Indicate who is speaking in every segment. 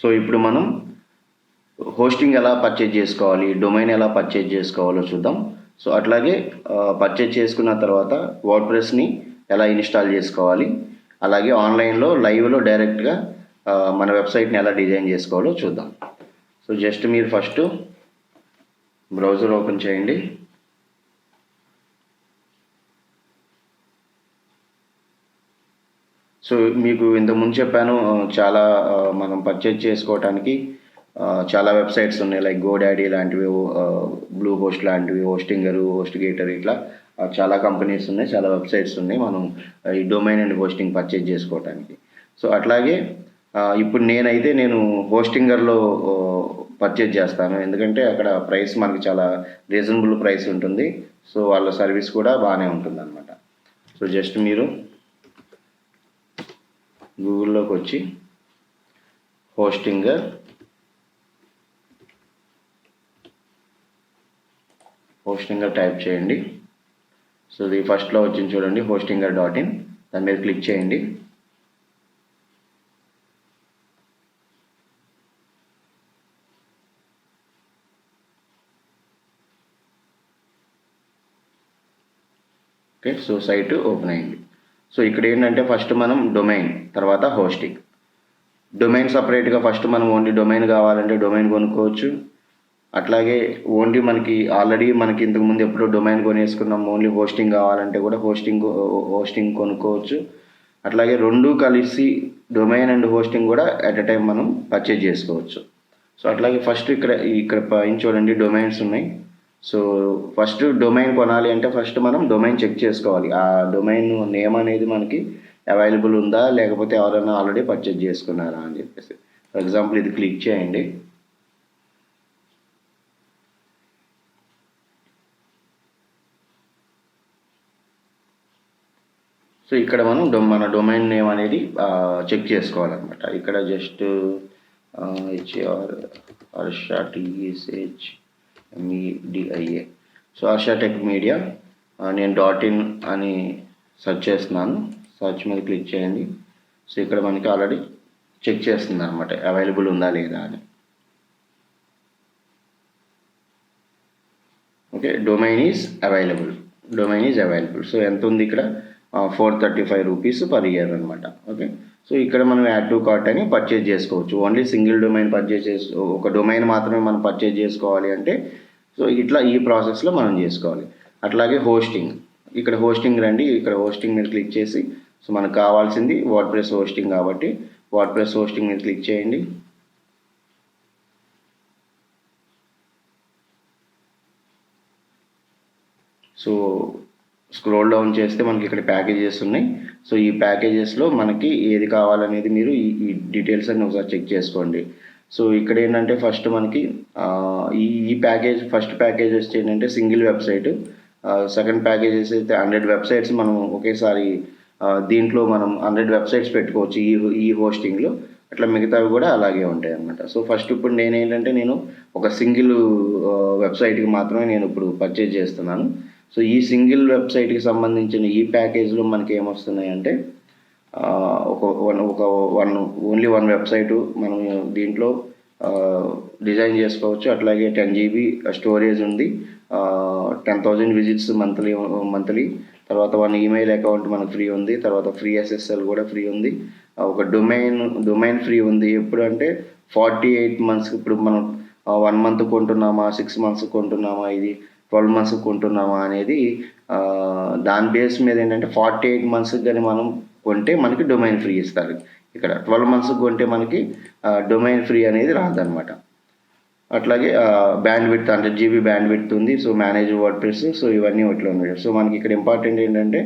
Speaker 1: So ఇప్పుడు మనం hosting ఎలా పర్చేజ్ చేసుకోవాలి, డొమైన్ ఎలా పర్చేజ్ చేసుకోవాలో చూద్దాం. సో అట్లాగే పర్చేజ్ చేసుకున్న తర్వాత వర్డ్ప్రెస్ని ఎలా ఇన్స్టాల్ చేసుకోవాలి, అలాగే ఆన్లైన్లో లైవ్లో డైరెక్ట్గా మన వెబ్సైట్ని ఎలా డిజైన్ చేసుకోవాలో చూద్దాం. సో జస్ట్ మీరు ఫస్ట్ బ్రౌజర్ ఓపెన్ చేయండి. సో మీకు ఇంతకుముందు చెప్పాను, చాలా మనం పర్చేజ్ చేసుకోవడానికి చాలా వెబ్సైట్స్ ఉన్నాయి, లైక్ గోడాడీ లాంటివి, బ్లూ హోస్ట్ లాంటివి, హోస్టిగేటర్, ఇట్లా చాలా కంపెనీస్ ఉన్నాయి, చాలా వెబ్సైట్స్ ఉన్నాయి మనం ఈ డొమైన్ అండ్ హోస్టింగ్ పర్చేజ్ చేసుకోవడానికి. సో అట్లాగే ఇప్పుడు నేను హోస్టింగర్లో పర్చేజ్ చేస్తాను, ఎందుకంటే అక్కడ ప్రైస్ మనకి చాలా రీజనబుల్ ప్రైస్ ఉంటుంది. సో వాళ్ళ సర్వీస్ కూడా బాగానే ఉంటుంది అనమాట. సో జస్ట్ మీరు గూగుల్లోకి వచ్చి హోస్టింగర్ టైప్ చేయండి. సో ఇది ఫస్ట్లో వచ్చింది చూడండి, hostingr.in, దాని మీద క్లిక్ చేయండి. ఓకే, సో సైట్ ఓపెన్ అయింది. సో ఇక్కడ ఏంటంటే ఫస్ట్ మనం డొమైన్, తర్వాత హోస్టింగ్. డొమైన్ సపరేట్గా ఫస్ట్ మనం ఓన్లీ డొమైన్ కావాలంటే డొమైన్ కొనుక్కోవచ్చు. అట్లాగే ఓన్లీ ఆల్రెడీ మనకి ఇంతకుముందు ఎప్పుడో డొమైన్ కొనేసుకున్నాం, ఓన్లీ హోస్టింగ్ కావాలంటే కూడా హోస్టింగ్ కొనుక్కోవచ్చు. అట్లాగే రెండు కలిసి డొమైన్ అండ్ హోస్టింగ్ కూడా ఎట్ ఎ టైం మనం పర్చేజ్ చేసుకోవచ్చు. సో అట్లాగే ఫస్ట్ ఇక్కడ పైన చూడండి డొమైన్స్ ఉన్నాయి. సో ఫస్ట్ డొమైన్ కొనాలి అంటే ఫస్ట్ మనం డొమైన్ చెక్ చేసుకోవాలి, ఆ డొమైన్ నేమ్ అనేది మనకి అవైలబుల్ ఉందా, లేకపోతే ఎవరైనా ఆల్రెడీ పర్చేజ్ చేసుకున్నారా అని చెప్పేసి. ఫర్ ఎగ్జాంపుల్ ఇది క్లిక్ చేయండి. సో ఇక్కడ మనం మన డొమైన్ నేమ్ అనేది చెక్ చేసుకోవాలన్నమాట. ఇక్కడ just Harsha TECHMEDIA. So Harsha tech media, నేను .in అని సెర్చ్ చేస్తున్నాను. సెర్చ్ మీద క్లిక్ చేయండి. సో ఇక్కడ మనకి ఆల్రెడీ చెక్ చేస్తుంది అనమాట అవైలబుల్ ఉందా లేదా అని. Okay, domain is available. So ఎంత ఉంది ఇక్కడ, 435 రూపీస్ పర్ ఇయర్ అనమాట. ఓకే, సో ఇక్కడ మనం యాడ్ టు కార్ట్ అని పర్చేజ్ చేసుకోవచ్చు. ఓన్లీ సింగిల్ డొమైన్ ఒక డొమైన్ మాత్రమే మనం పర్చేజ్ చేసుకోవాలి అంటే సో ఇట్లా ఈ ప్రాసెస్లో మనం చేసుకోవాలి. అట్లాగే హోస్టింగ్, ఇక్కడ హోస్టింగ్ రండి, ఇక్కడ హోస్టింగ్ మీద క్లిక్ చేసి, సో మనకు కావాల్సింది వర్డ్ప్రెస్ హోస్టింగ్ కాబట్టి వర్డ్ప్రెస్ హోస్టింగ్ మీద క్లిక్ చేయండి. సో స్క్రోల్ డౌన్ చేస్తే మనకి ఇక్కడ ప్యాకేజెస్ ఉన్నాయి. సో ఈ ప్యాకేజెస్లో మనకి ఏది కావాలనేది మీరు ఈ డీటెయిల్స్ అన్ని ఒకసారి చెక్ చేసుకోండి. సో ఇక్కడ ఏంటంటే ఫస్ట్ మనకి ఈ ప్యాకేజ్, ఫస్ట్ ప్యాకేజ్ వచ్చి ఏంటంటే సింగిల్ వెబ్సైట్. సెకండ్ ప్యాకేజెస్ అయితే 100 వెబ్సైట్స్ మనం ఒకేసారి దీంట్లో మనం 100 వెబ్సైట్స్ పెట్టుకోవచ్చు ఈ హోస్టింగ్లో. అట్లా మిగతావి కూడా అలాగే ఉంటాయి అన్నమాట. సో ఫస్ట్ ఇప్పుడు నేను ఒక సింగిల్ వెబ్సైట్కి మాత్రమే నేను ఇప్పుడు పర్చేజ్ చేస్తున్నాను. సో ఈ సింగిల్ వెబ్సైట్కి సంబంధించిన ఈ ప్యాకేజ్లో మనకి ఏమొస్తున్నాయి అంటే ఓన్లీ వన్ వెబ్సైటు మనం దీంట్లో డిజైన్ చేసుకోవచ్చు. అట్లాగే 10 GB స్టోరేజ్ ఉంది, 10,000 విజిట్స్ మంత్లీ, తర్వాత 1 ఈమెయిల్ అకౌంట్ మనకు ఫ్రీ ఉంది, తర్వాత ఫ్రీ SSL కూడా ఫ్రీ ఉంది, ఒక డొమైన్ ఫ్రీ ఉంది. ఎప్పుడు అంటే 48 months. ఇప్పుడు మనం 1 month కొంటున్నామా, 6 months కొంటున్నామా, ఇది 12 months కొంటున్నామా అనేది దాని బేస్ మీద ఏంటంటే 48 months కానీ మనం కొంటే మనకి డొమైన్ ఫ్రీ ఇస్తారు. ఇక్కడ 12 months కొంటే మనకి డొమైన్ ఫ్రీ అనేది రాదనమాట. అట్లాగే band width 100 GB band width ఉంది. సో మేనేజ్ వర్డ్ప్రెస్, సో ఇవన్నీ ఇట్లా ఉన్నాయి. సో మనకి ఇక్కడ ఇంపార్టెంట్ ఏంటంటే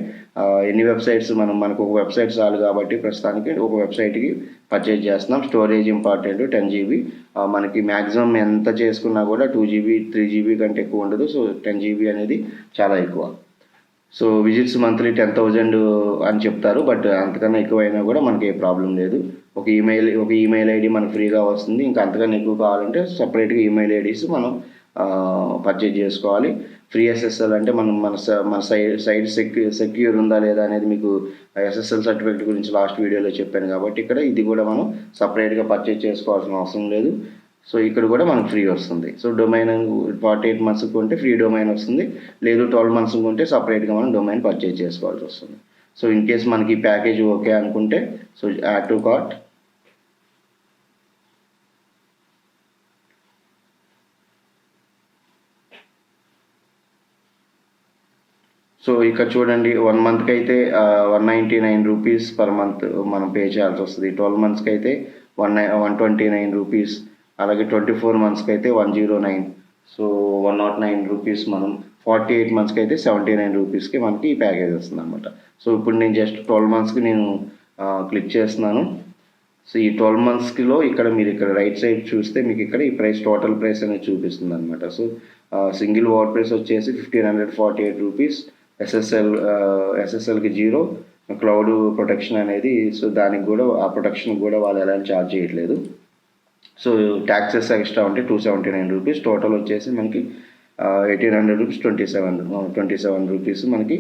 Speaker 1: ఎన్ని వెబ్సైట్స్ మనకు ఒక వెబ్సైట్ చాలు కాబట్టి ప్రస్తుతానికి ఒక వెబ్సైట్కి పర్చేజ్ చేస్తున్నాం. Storage important 10 GB. మనకి మ్యాక్సిమం ఎంత చేసుకున్నా కూడా 2 GB 3 GB కంటే ఎక్కువ ఉండదు. సో 10 GB అనేది చాలా ఎక్కువ. సో విజిట్స్ మంత్లీ 10,000 అని చెప్తారు, బట్ అంతకన్నా ఎక్కువైనా కూడా మనకి ఏ ప్రాబ్లం లేదు. ఒక ఈమెయిల్ ఐడి మనకు ఫ్రీగా వస్తుంది. ఇంకా అంతకన్నా ఎక్కువ కావాలంటే సపరేట్గా ఈమెయిల్ ఐడీస్ మనం పర్చేజ్ చేసుకోవాలి. ఫ్రీ ఎస్ఎస్ఎల్ అంటే మన సైడ్ సెక్యూర్ ఉందా లేదా అనేది మీకు ఎస్ఎస్ఎల్ సర్టిఫికేట్ గురించి లాస్ట్ వీడియోలో చెప్పాను కాబట్టి ఇక్కడ ఇది కూడా మనం సపరేట్గా పర్చేజ్ చేసుకోవాల్సిన అవసరం లేదు. సో ఇక్కడ కూడా మనకు ఫ్రీ వస్తుంది. సో డొమైన్ 48 months కొంటే ఫ్రీ డొమైన్ వస్తుంది, లేదు 12 months కొంటే సపరేట్గా మనం డొమైన్ పర్చేజ్ చేసుకోవాల్సి వస్తుంది. సో ఇన్ కేస్ మనకి ప్యాకేజ్ ఓకే అనుకుంటే so add to cart. So ఇక్కడ చూడండి 1 monthకి అయితే 199 రూపీస్ పర్ మంత్ మనం పే చేయాల్సి వస్తుంది. 12 monthsకి అయితే 129 రూపీస్, అలాగే 24 monthsకి అయితే 109. So 109 rupees. మనం 48 monthsకి అయితే 79 రూపీస్కి మనకి ఈ ప్యాకేజ్ వస్తుంది అనమాట. సో ఇప్పుడు నేను జస్ట్ 12 monthsకి నేను క్లిక్ చేస్తున్నాను. సో ఈ 12 monthsలో ఇక్కడ మీరు ఇక్కడ రైట్ సైడ్ చూస్తే మీకు ఇక్కడ ఈ ప్రైస్ టోటల్ ప్రైస్ అనేది చూపిస్తుంది అనమాట. సో సింగిల్ వర్డ్ ప్రైస్ వచ్చేసి 1548 రూపీస్, ఎస్ఎస్ఎల్కి 0, క్లౌడ్ ప్రొటెక్షన్ అనేది. సో దానికి కూడా ఆ ప్రొటెక్షన్కి కూడా వాళ్ళు ఎలాంటి ఛార్జ్ చేయట్లేదు. సో ట్యాక్సెస్ ఎక్స్ట్రా ఉంటే 279 రూపీస్, టోటల్ వచ్చేసి మనకి 1800 రూపీస్, 27 రూపీస్ మనకి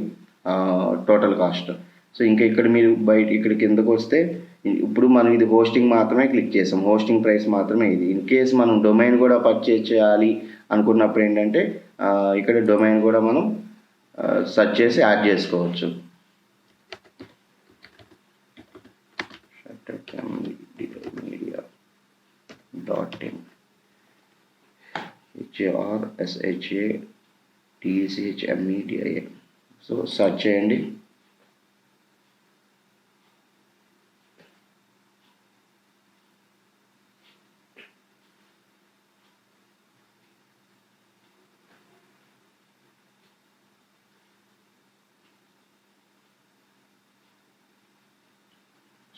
Speaker 1: టోటల్ కాస్ట్. సో ఇంకా ఇక్కడ మీరు ఇక్కడ కిందకు వస్తే ఇప్పుడు మనం ఇది హోస్టింగ్ మాత్రమే క్లిక్ చేసాం, హోస్టింగ్ ప్రైస్ మాత్రమే ఇది. ఇన్ కేస్ మనం డొమైన్ కూడా పర్చేజ్ చేయాలి అనుకున్నప్పుడు ఏంటంటే ఇక్కడ డొమైన్ కూడా మనం సెర్చ్ చేసి యాడ్ చేసుకోవచ్చు. media.in HRSHATCHMedia. సో సెర్చ్ చేయండి.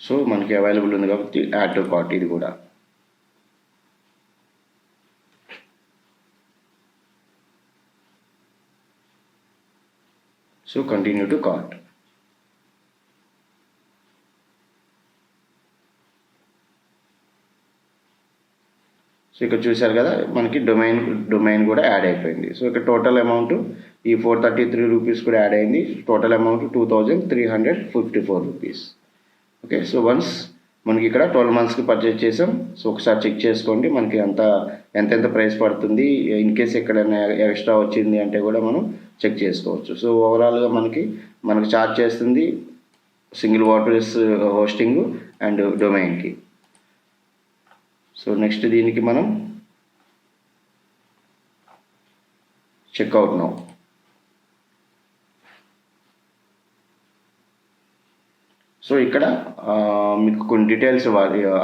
Speaker 1: సో మనకి అవైలబుల్ ఉంది కాబట్టి యాడ్ టు కార్ట్ ఇది కూడా. So continue to cart. So ఇక్కడ చూశారు కదా మనకి డొమైన్ కూడా యాడ్ అయిపోయింది. సో ఇక్కడ టోటల్ అమౌంట్ ఈ 433 రూపీస్ కూడా యాడ్ అయింది. Total amount 2354 rupees. Okay. So once మనకి ఇక్కడ 12 monthsకి పర్చేజ్ చేసాం. సో ఒకసారి చెక్ చేసుకోండి మనకి ఎంతెంత ప్రైస్ పడుతుంది. ఇన్ కేస్ ఎక్కడైనా ఎక్స్ట్రా వచ్చింది అంటే కూడా మనం చెక్ చేసుకోవచ్చు. సో ఓవరాల్గా మనకు ఛార్జ్ చేస్తుంది సింగిల్ వర్డ్ప్రెస్ హోస్టింగ్ అండ్ డొమైన్కి. సో నెక్స్ట్ దీనికి మనం చెక్అవుట్ నౌ. సో ఇక్కడ మీకు కొన్ని డీటెయిల్స్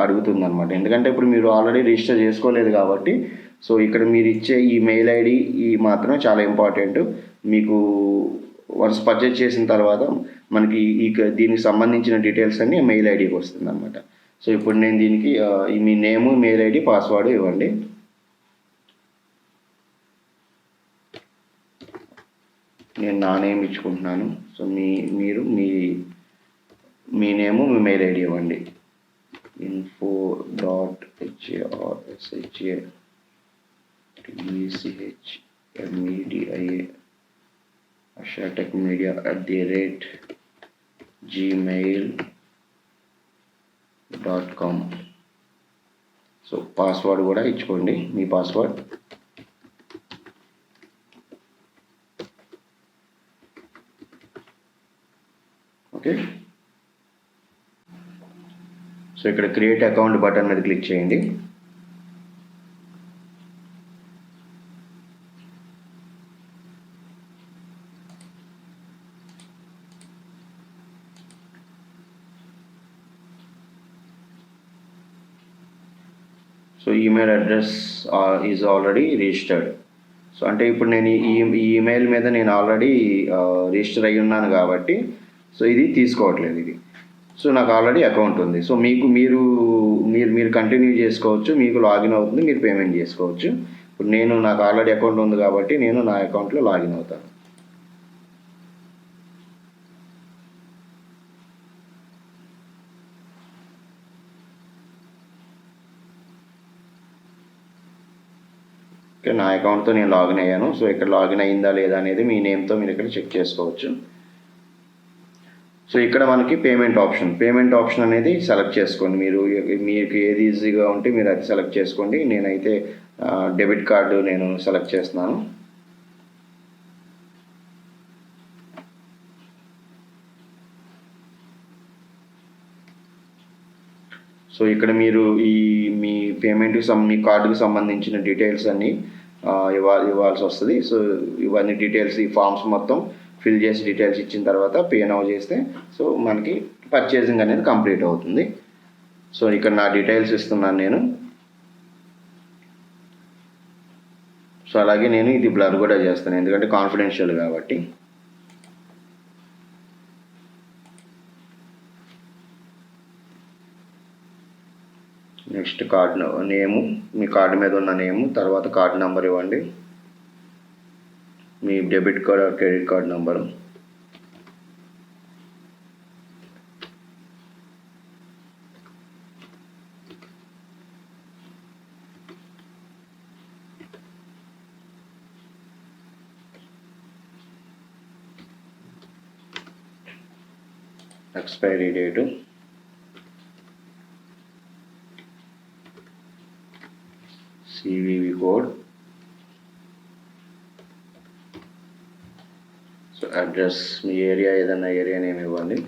Speaker 1: అడుగుతుంది అనమాట. ఎందుకంటే ఇప్పుడు మీరు ఆల్రెడీ రిజిస్టర్ చేసుకోలేదు కాబట్టి సో ఇక్కడ మీరు ఇచ్చే ఈ మెయిల్ ఐడి మాత్రమే చాలా ఇంపార్టెంట్. మీకు వన్స్ పర్చేజ్ చేసిన తర్వాత మనకి దీనికి సంబంధించిన డీటెయిల్స్ అన్నీ మెయిల్ ఐడికి వస్తుంది అనమాట. సో ఇప్పుడు నేను దీనికి మీ నేము, మెయిల్ ఐడి, పాస్వర్డ్ ఇవ్వండి. నేను నా నేమ్ ఇచ్చుకుంటున్నాను. సో మీరు మీ నేము, మీ మెయిల్ ఐడి ఇవ్వండి. info.HRSHATmedia@gmail.com. సో పాస్వర్డ్ కూడా ఇచ్చుకోండి, మీ పాస్వర్డ్. ఓకే. సో ఇక్కడ క్రియేట్ అకౌంట్ బటన్ మీద క్లిక్ చేయండి. So email address is already registered. So అంటే ఇప్పుడు నేను ఈ ఈమెయిల్ మీద నేను ఆల్రెడీ రిజిస్టర్ అయ్యి ఉన్నాను కాబట్టి సో ఇది తీసుకోవట్లేదు ఇది. సో నాకు ఆల్రెడీ అకౌంట్ ఉంది. సో మీరు కంటిన్యూ చేసుకోవచ్చు, మీకు లాగిన్ అవుతుంది, మీరు పేమెంట్ చేసుకోవచ్చు. ఇప్పుడు నాకు ఆల్రెడీ అకౌంట్ ఉంది కాబట్టి నేను నా అకౌంట్లో లాగిన్ అవుతాను. ఓకే, నా అకౌంట్తో నేను లాగిన్ అయ్యాను. సో ఇక్కడ లాగిన్ అయిందా లేదా అనేది మీ నేమ్తో మీరు ఇక్కడ చెక్ చేసుకోవచ్చు. సో ఇక్కడ మనకి పేమెంట్ ఆప్షన్ అనేది సెలెక్ట్ చేసుకోండి. మీకు ఏది ఈజీగా ఉంటే మీరు అది సెలెక్ట్ చేసుకోండి. నేనైతే డెబిట్ కార్డు నేను సెలెక్ట్ చేస్తున్నాను. సో ఇక్కడ మీరు మీ మీ కార్డుకి సంబంధించిన డీటెయిల్స్ అన్నీ ఇవ్వాల్సి వస్తుంది. సో ఇవన్నీ డీటెయిల్స్, ఈ ఫామ్స్ మొత్తం ఫిల్ చేసి డీటెయిల్స్ ఇచ్చిన తర్వాత పే నౌ చేస్తే సో మనకి పర్చేసింగ్ అనేది కంప్లీట్ అవుతుంది. సో ఇక్కడ నా డీటెయిల్స్ ఇస్తున్నాను నేను. సో అలాగే నేను ఇది బ్లర్ కూడా చేస్తాను, ఎందుకంటే కాన్ఫిడెన్షియల్ కాబట్టి. నెక్స్ట్ కార్డ్ నేము, మీ కార్డు మీద ఉన్న నేము, తర్వాత కార్డు నెంబర్ ఇవ్వండి, మీ debit card or credit card number. Expiry date, CVV code, so address, మీ ఏరియా ఏదైనా ఏరియా నేమ్ ఇవ్వండి,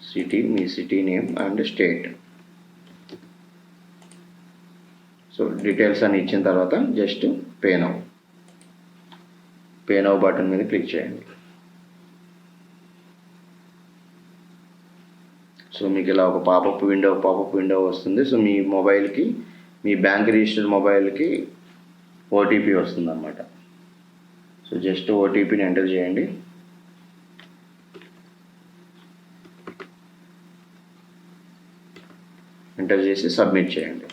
Speaker 1: సిటీ, మీ city name and state. So details అన్ని ఇచ్చిన తర్వాత జస్ట్ పే నౌ బటన్ మీద క్లిక్ చేయండి. సో మీకు ఇలా ఒక పాపప్ విండో వస్తుంది. సో మీ మొబైల్కి, మీ బ్యాంక్ రిజిస్టర్డ్ మొబైల్కి ఓటీపీ వస్తుంది అన్నమాట. సో జస్ట్ ఓటీపీని ఎంటర్ చేయండి. ఎంటర్ చేసి సబ్మిట్ చేయండి.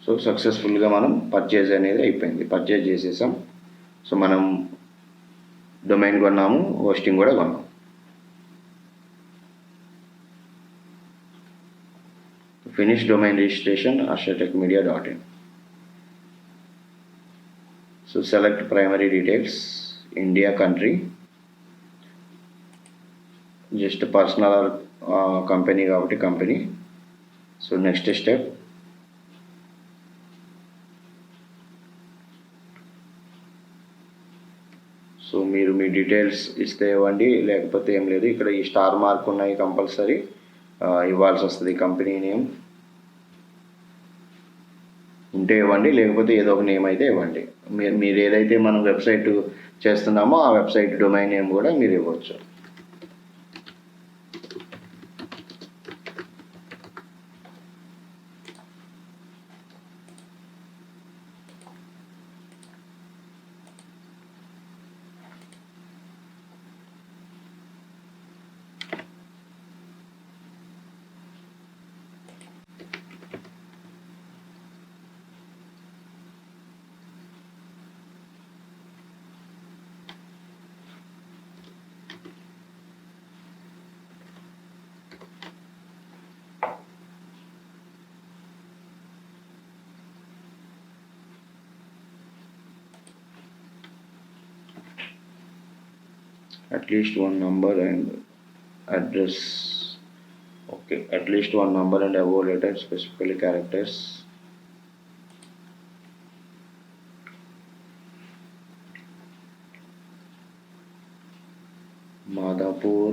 Speaker 1: సో సక్సెస్ఫుల్గా మనం పర్చేజ్ అనేది అయిపోయింది, పర్చేజ్ చేసేసాం. సో మనం డొమైన్ కొన్నాము, హోస్టింగ్ కూడా కొన్నాం. Finish domain registration arshatechmedia.in. So select primary details, India country, just personal company కాబట్టి company. So next step, so మీరు మీ డీటెయిల్స్ ఇస్తే ఇవ్వండి, లేకపోతే ఏం లేదు. ఇక్కడ ఈ స్టార్ మార్క్ ఉన్నాయి, కంపల్సరీ ఇవ్వాల్సి వస్తుంది. కంపెనీ నేమ్ ఉంటే ఇవ్వండి, లేకపోతే ఏదో ఒక నేమ్ అయితే ఇవ్వండి. మీరు ఏదైతే మనం వెబ్సైట్ చేస్తున్నామో ఆ వెబ్సైట్ డొమైన్ నేమ్ కూడా మీరు ఇవ్వచ్చు. At least one number and address. Okay, at least one number and above letters, specifically characters. Madhapur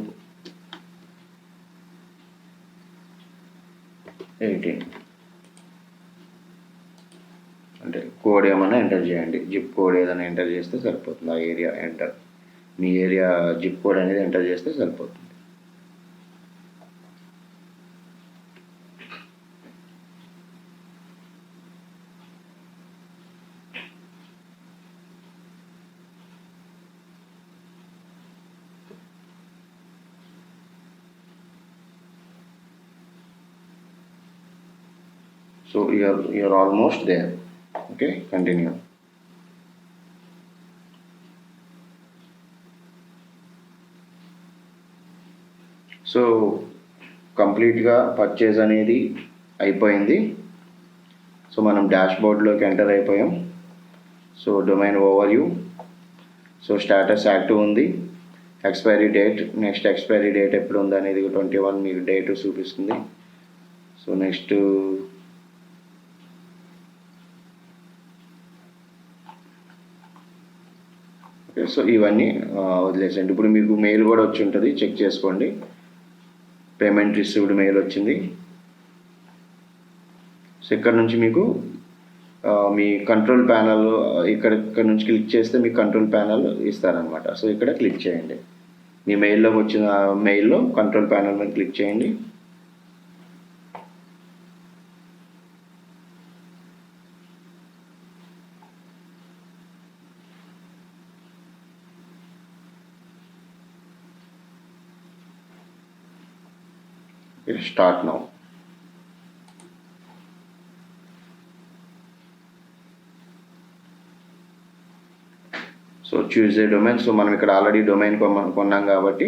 Speaker 1: 18 అంటే కోడ్ ఏమైనా ఎంటర్ చేయండి, జిప్ కోడ్ ఏదైనా ఎంటర్ చేస్తే సరిపోతుంది. ఆ ఏరియా ఎంటర్. మీ ఏరియా జిప్ కోడ్ అనేది ఎంటర్ చేస్తే సరిపోతుంది. So you're almost there. Okay, continue. So కంప్లీట్గా పర్చేజ్ అనేది అయిపోయింది. సో మనం డాష్బోర్డ్లోకి ఎంటర్ అయిపోయాం. So domain overview, so status active ఉంది. Expiry date, next expiry date ఎప్పుడు ఉంది అనేది 21 మీకు డేట్ చూపిస్తుంది. సో నెక్స్ట్ సో ఇవన్నీ వదిలేసండి. ఇప్పుడు మీకు మెయిల్ కూడా వచ్చి ఉంటుంది, చెక్ చేసుకోండి. పేమెంట్ రిసీవ్డ్ మెయిల్ వచ్చింది. సో ఇక్కడ నుంచి మీకు మీ కంట్రోల్ ప్యానల్ ఇక్కడ నుంచి క్లిక్ చేస్తే మీకు కంట్రోల్ ప్యానల్ ఇస్తారనమాట. సో ఇక్కడ క్లిక్ చేయండి. మీ మెయిల్లోకి వచ్చిన మెయిల్లో కంట్రోల్ ప్యానల్ మీద క్లిక్ చేయండి. Start now. So choose a domain. So మనం ఇక్కడ ఆల్రెడీ డొమైన్ కొన్నాం కాబట్టి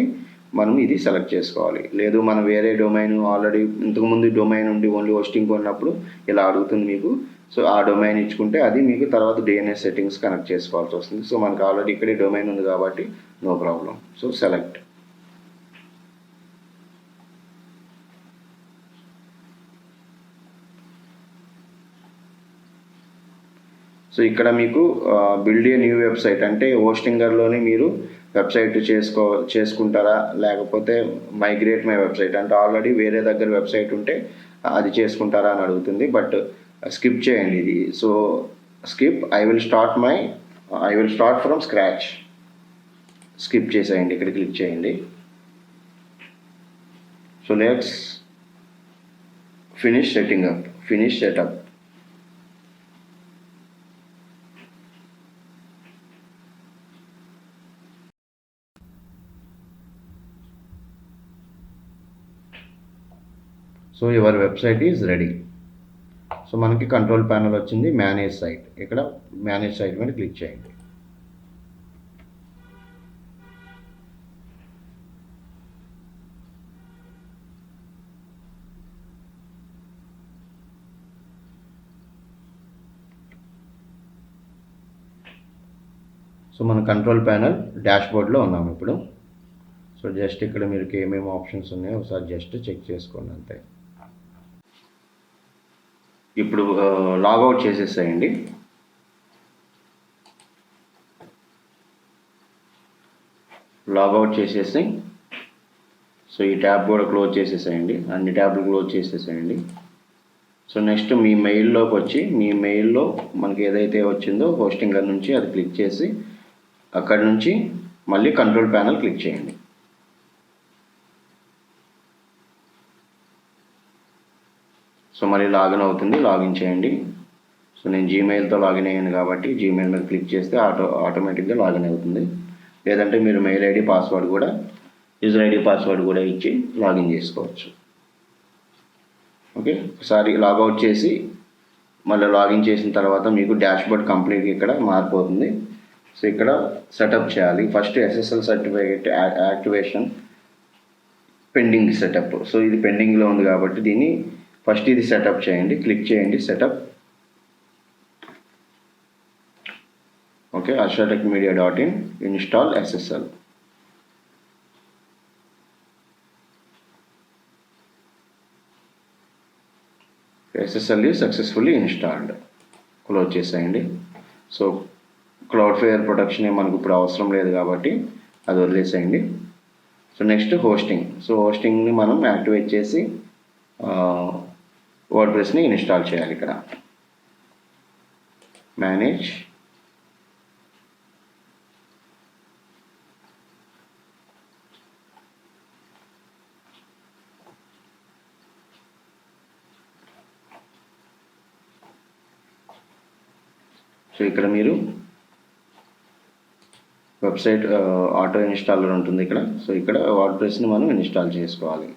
Speaker 1: మనం ఇది సెలెక్ట్ చేసుకోవాలి. లేదు మనం వేరే డొమైన్ ఆల్రెడీ ఇంతకుముందు డొమైన్ ఉండి ఓన్లీ హోస్టింగ్ కొన్నప్పుడు ఇలా అడుగుతుంది మీకు. సో ఆ డొమైన్ ఇచ్చుకుంటే అది మీకు తర్వాత డిఎన్ఎస్ సెట్టింగ్స్ కనెక్ట్ చేసుకోవాల్సి వస్తుంది. సో మనకు ఆల్రెడీ ఇక్కడే డొమైన్ ఉంది కాబట్టి no problem. So select. So ఇక్కడ మీకు బిల్డ్ ఏ న్యూ వెబ్సైట్ అంటే హోస్టింగర్లోనే మీరు వెబ్సైట్ చేసుకుంటారా, లేకపోతే మైగ్రేట్ మై వెబ్సైట్ అంటే ఆల్రెడీ వేరే దగ్గర వెబ్సైట్ ఉంటే అది చేసుకుంటారా అని అడుగుతుంది. బట్ స్కిప్ చేయండి ఇది. So skip. I will start from scratch. Skip చేసేయండి, ఇక్కడ క్లిక్ చేయండి. So let's finish setup. So your website is ready. So మనకి కంట్రోల్ ప్యానల్ వచ్చింది. మేనేజ్ సైట్, ఇక్కడ మేనేజ్ సైట్ మీద క్లిక్ చేయండి. సో మన కంట్రోల్ ప్యానల్ డాష్బోర్డ్లో ఉన్నాము ఇప్పుడు. సో జస్ట్ ఇక్కడ మీరు ఏమేమి ఆప్షన్స్ ఉన్నాయో ఒకసారి జస్ట్ చెక్ చేసుకోండి అంతే. ఇప్పుడు లాగౌట్ చేసేసేయండి. లాగౌట్ చేసేసి సో ఈ ట్యాబ్ కూడా క్లోజ్ చేసేసేయండి. అన్ని ట్యాబ్లు క్లోజ్ చేసేసేయండి. సో నెక్స్ట్ మీ మెయిల్లోకి వచ్చి మీ మెయిల్లో మనకి ఏదైతే వచ్చిందో హోస్టింగర్ నుంచి అది క్లిక్ చేసి అక్కడి నుంచి మళ్ళీ కంట్రోల్ ప్యానల్ క్లిక్ చేయండి. సో మళ్ళీ లాగిన్ అవుతుంది, లాగిన్ చేయండి. సో నేను జీమెయిల్తో లాగిన్ అయ్యాను కాబట్టి జీమెయిల్ మీద క్లిక్ చేస్తే ఆటోమేటిక్గా లాగిన్ అవుతుంది. లేదంటే మీరు మెయిల్ ఐడి పాస్వర్డ్ కూడా యూజర్ ఐడి పాస్వర్డ్ కూడా ఇచ్చి లాగిన్ చేసుకోవచ్చు. ఓకే, ఒకసారి లాగౌట్ చేసి మళ్ళీ లాగిన్ చేసిన తర్వాత మీకు డాష్బోర్డ్ కంప్లీట్గా ఇక్కడ మారిపోతుంది. సో ఇక్కడ సెటప్ చేయాలి. First SSL certificate activation pending setup. So ఇది పెండింగ్లో ఉంది కాబట్టి దీన్ని ఫస్ట్ ఇది సెటప్ చేయండి. క్లిక్ చేయండి setup. Okay, arshatechmedia.in install SSL. SSL is successfully installed. Close చేసేయండి. సో క్లౌడ్ఫ్లేయర్ ప్రొటెక్షన్ మనకు ఇప్పుడు అవసరం లేదు కాబట్టి అది వదిలేసేయండి. So next hosting. సో హోస్టింగ్ని మనం యాక్టివేట్ చేసి వర్డ్ప్రెస్ని ఇన్స్టాల్ చేయాలి. ఇక్కడ మేనేజ్ సో ఇక్కడ మీరు వెబ్సైట్ ఆటో ఇన్స్టాలర్ ఉంటుంది ఇక్కడ. సో ఇక్కడ వర్డ్ప్రెస్ని మనం ఇన్స్టాల్ చేసుకోవాలి.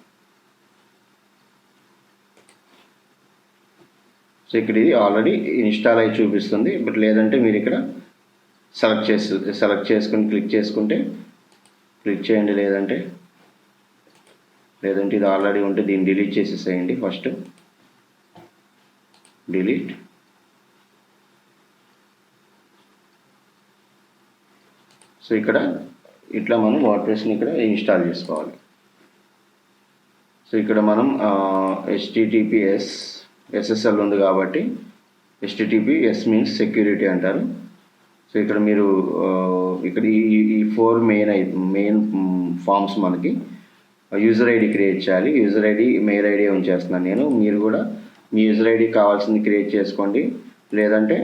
Speaker 1: సో ఇక్కడ ఇది ఆల్రెడీ ఇన్స్టాల్ అయి చూపిస్తుంది. బట్ లేదంటే మీరు ఇక్కడ సెలెక్ట్ చేసుకుని క్లిక్ చేయండి. లేదంటే ఇది ఆల్రెడీ ఉంటే దీన్ని డిలీట్ చేసేసేయండి. First delete. సో ఇక్కడ ఇట్లా మనం వర్డ్ప్రెస్ని ఇక్కడ ఇన్స్టాల్ చేసుకోవాలి. సో ఇక్కడ మనం HTTPS SSL ఉంది కాబట్టి HTTPS మీన్స్ సెక్యూరిటీ అంటారు. సో ఇక్కడ మీరు ఇక్కడ ఈ 4 మెయిన్ ఫామ్స్ మనకి యూజర్ ఐడి క్రియేట్ చేయాలి. యూజర్ ఐడి మెయిల్ ఐడి ఉంచేస్తున్నాను నేను. మీరు కూడా మీ యూజర్ ఐడి కావాల్సింది క్రియేట్ చేసుకోండి, లేదంటే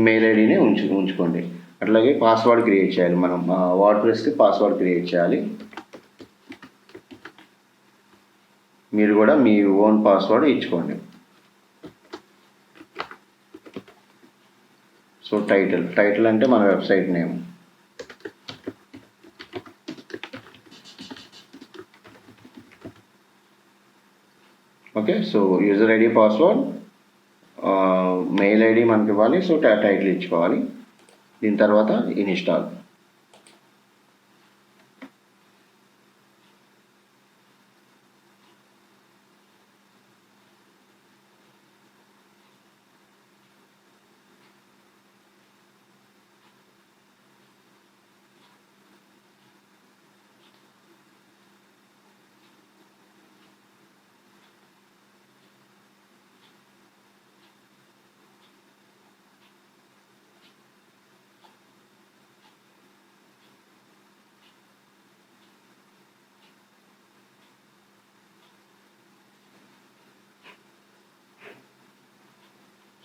Speaker 1: మెయిల్ ఐడినే ఉంచుకోండి. అట్లాగే పాస్వర్డ్ క్రియేట్ చేయాలి. మనం వర్డ్ప్రెస్కి పాస్వర్డ్ క్రియేట్ చేయాలి. మీరు కూడా మీ ఓన్ పాస్వర్డ్ ఇచ్చుకోండి. సో టైటిల్ అంటే మన website name. Okay. So user ID, password, mail ID మనకి ఇవ్వాలి. సో టైటిల్ ఇచ్చుకోవాలి. దీని తర్వాత ఇన్స్టాల్.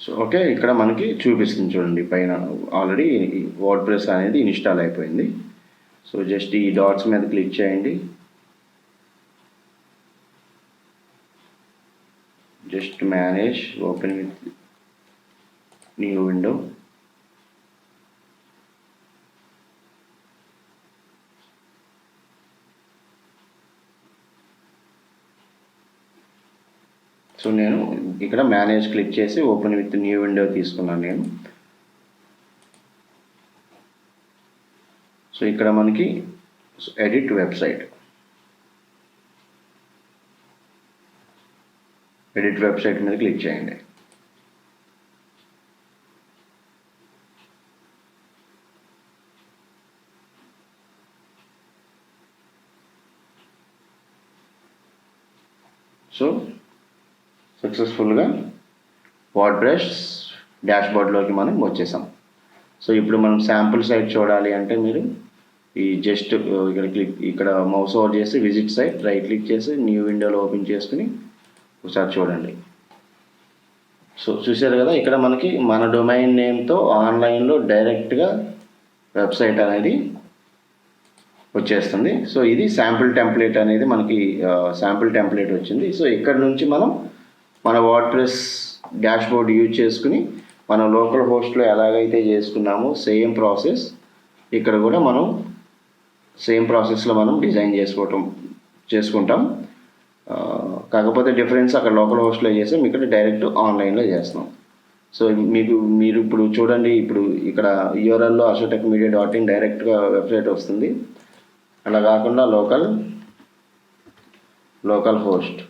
Speaker 1: సో ఓకే, ఇక్కడ మనకి చూపిస్తుంది చూడండి పైన ఆల్రెడీ వర్డ్ప్రెస్ అనేది ఇన్స్టాల్ అయిపోయింది. సో జస్ట్ ఈ డాట్స్ మీద క్లిక్ చేయండి. Just manage, open with new window. So నేను ఇక్కడ మేనేజ్ క్లిక్ చేసి ఓపెన్ విత్ న్యూ విండో తీసుకున్నాను నేను. సో ఇక్కడ మనకి ఎడిట్ వెబ్సైట్ మీద క్లిక్ చేయండి. సో సక్సెస్ఫుల్గా వర్డ్ప్రెస్ డాష్బోర్డ్లోకి మనం వచ్చేసాం. సో ఇప్పుడు మనం శాంపుల్ సైట్ చూడాలి అంటే మీరు ఈ జస్ట్ ఇక్కడ మౌస్ ఓవర్ చేసి విజిట్ సైట్ రైట్ క్లిక్ చేసి న్యూ విండోలో ఓపెన్ చేసుకుని ఒకసారి చూడండి. సో చూసారు కదా, ఇక్కడ మనకి మన డొమైన్ నేమ్తో ఆన్లైన్లో డైరెక్ట్గా వెబ్సైట్ అనేది వచ్చేస్తుంది. సో ఇది శాంపుల్ టెంప్లెట్ అనేది మనకి శాంపుల్ టెంప్లెట్ వచ్చింది. సో ఇక్కడ నుంచి మనం మన వర్డ్ప్రెస్ డాష్బోర్డ్ యూజ్ చేసుకుని మనం లోకల్ హోస్ట్లో ఎలాగైతే చేసుకున్నామో సేమ్ ప్రాసెస్ ఇక్కడ కూడా మనం సేమ్ ప్రాసెస్లో మనం డిజైన్ చేసుకుంటాం. కాకపోతే డిఫరెన్స్ అక్కడ లోకల్ హోస్ట్లో చేసాం, ఇక్కడ డైరెక్ట్ ఆన్లైన్లో చేస్తున్నాం. సో మీరు ఇప్పుడు చూడండి, ఇప్పుడు ఇక్కడ యూఆర్ఎల్లో ashotekmedia.in డైరెక్ట్గా వెబ్సైట్ వస్తుంది. అలా కాకుండా లోకల్ హోస్ట్,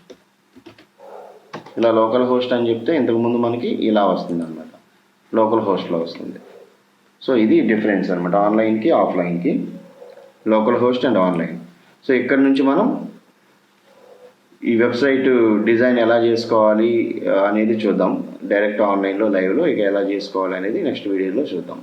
Speaker 1: ఇలా లోకల్ హోస్ట్ అని చెప్తే ఇంతకుముందు మనకి ఇలా వస్తుంది అనమాట, లోకల్ హోస్ట్లో వస్తుంది. సో ఇది డిఫరెన్స్ అనమాట ఆన్లైన్కి ఆఫ్లైన్కి, local host and online. So ఇక్కడ నుంచి మనం ఈ వెబ్సైట్ డిజైన్ ఎలా చేసుకోవాలి అనేది చూద్దాం. డైరెక్ట్ ఆన్లైన్లో లైవ్లో ఇక ఎలా చేసుకోవాలి అనేది నెక్స్ట్ వీడియోలో చూద్దాం.